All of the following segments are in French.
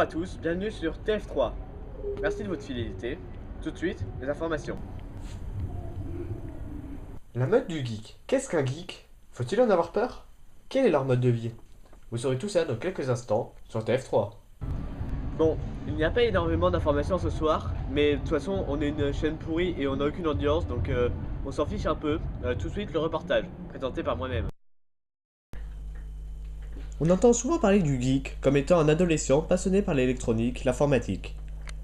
Bonjour à tous, bienvenue sur TF3. Merci de votre fidélité. Tout de suite, les informations. La mode du geek. Qu'est-ce qu'un geek? Faut-il en avoir peur? Quel est leur mode de vie? Vous saurez tout ça dans quelques instants sur TF3. Bon, il n'y a pas énormément d'informations ce soir, mais de toute façon, on est une chaîne pourrie et on n'a aucune audience, donc on s'en fiche un peu. Tout de suite, le reportage, présenté par moi-même. On entend souvent parler du geek comme étant un adolescent passionné par l'électronique, l'informatique.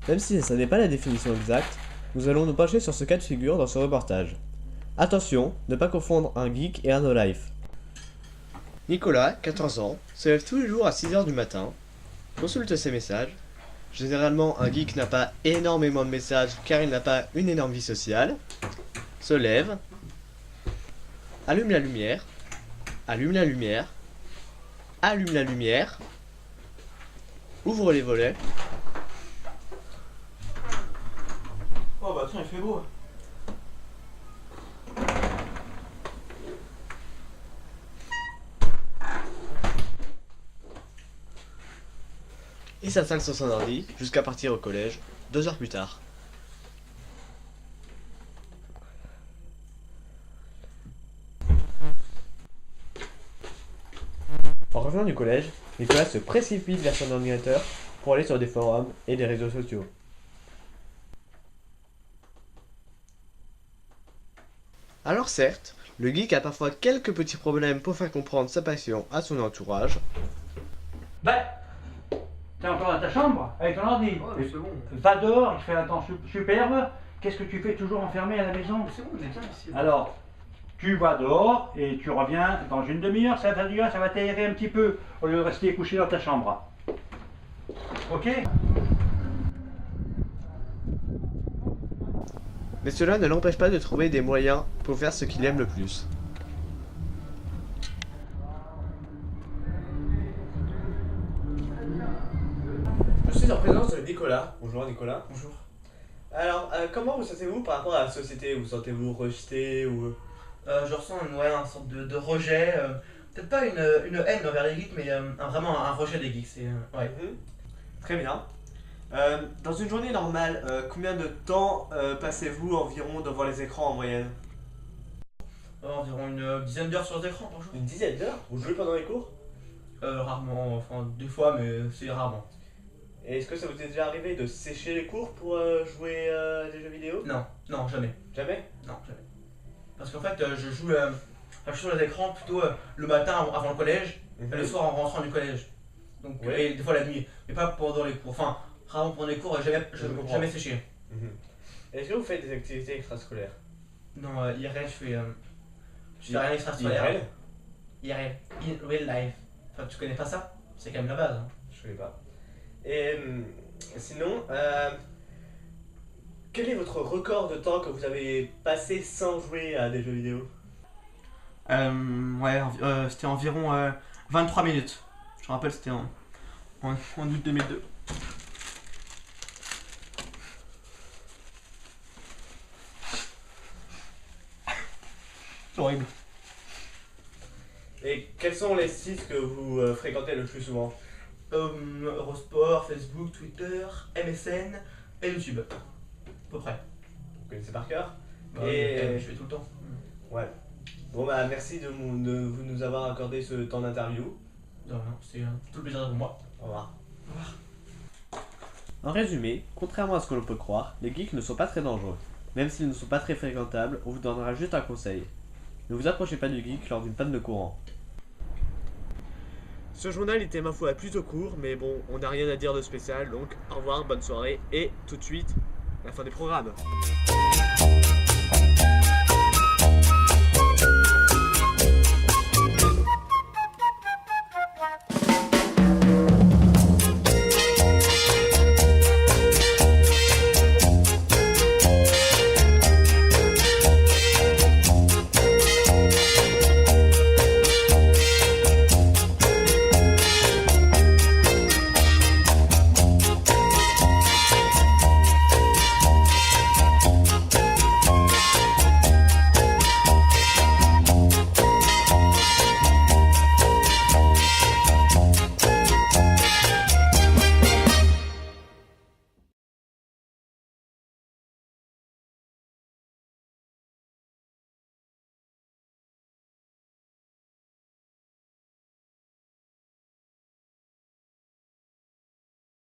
Même si ce n'est pas la définition exacte, nous allons nous pencher sur ce cas de figure dans ce reportage. Attention, ne pas confondre un geek et un no-life. Nicolas, 14 ans, se lève tous les jours à 6h du matin, consulte ses messages. Généralement, un geek n'a pas énormément de messages car il n'a pas une énorme vie sociale. Se lève, allume la lumière, allume la lumière, allume la lumière, ouvre les volets. Oh bah tiens, il fait beau. Et s'installe sur son ordi jusqu'à partir au collège, 2 heures plus tard. En revenant du collège, Nicolas se précipite vers son ordinateur pour aller sur des forums et des réseaux sociaux. Alors certes, le geek a parfois quelques petits problèmes pour faire comprendre sa passion à son entourage. Bah, t'es encore dans ta chambre avec ton ordi. Ouais, mais c'est bon. Va dehors, il fait un temps superbe. Qu'est-ce que tu fais toujours enfermé à la maison? C'est bon, on est bien ici. Alors, tu vas dehors et tu reviens dans une demi-heure, ça va t'aérer un petit peu au lieu de rester couché dans ta chambre. Ok? Mais cela ne l'empêche pas de trouver des moyens pour faire ce qu'il aime le plus. Je suis en présence de Nicolas. Bonjour Nicolas. Bonjour. Alors, comment vous sentez-vous par rapport à la société? Vous sentez-vous rejeté ou... Je ressens une sorte de rejet, peut-être pas une haine envers les geeks, mais vraiment un rejet des geeks. Ouais. Très bien. Dans une journée normale, combien de temps passez-vous environ devant les écrans en moyenne? Environ une dizaine d'heures sur les écrans par jour. Une dizaine d'heures? Vous jouez pendant les cours? Rarement, enfin des fois, mais c'est rarement. Et est-ce que ça vous est déjà arrivé de sécher les cours pour jouer à des jeux vidéo? Non, non, jamais. Jamais? Non, jamais. Parce qu'en fait, je joue sur les écrans plutôt le matin avant le collège, et le soir en rentrant du collège. Donc, Ouais. et des fois la nuit, mais pas pendant les cours. Enfin, rarement pendant les cours, Je comprends. jamais séché. Mhm. Est-ce que vous faites des activités extrascolaires? Non, IRL, je fais rien extrascolaire. IRL? IRL, in real life. Enfin, tu connais pas ça? C'est quand même la base. Hein. Je connais pas. Et sinon, quel est votre record de temps que vous avez passé sans jouer à des jeux vidéo? C'était environ 23 minutes. Je me rappelle, c'était en août 2002. C'est horrible. Et quels sont les sites que vous fréquentez le plus souvent? Eurosport, Facebook, Twitter, MSN et YouTube. À peu près. Vous connaissez par cœur? Je fais tout le temps. Ouais. Bon bah merci de nous avoir accordé ce temps d'interview. Non, c'est tout le plaisir pour moi. Au revoir. Au revoir. En résumé, contrairement à ce que l'on peut croire, les geeks ne sont pas très dangereux. Même s'ils ne sont pas très fréquentables, on vous donnera juste un conseil. Ne vous approchez pas du geek lors d'une panne de courant. Ce journal était ma foi plutôt court, mais bon, on n'a rien à dire de spécial, donc au revoir, bonne soirée, et tout de suite, la fin des programmes.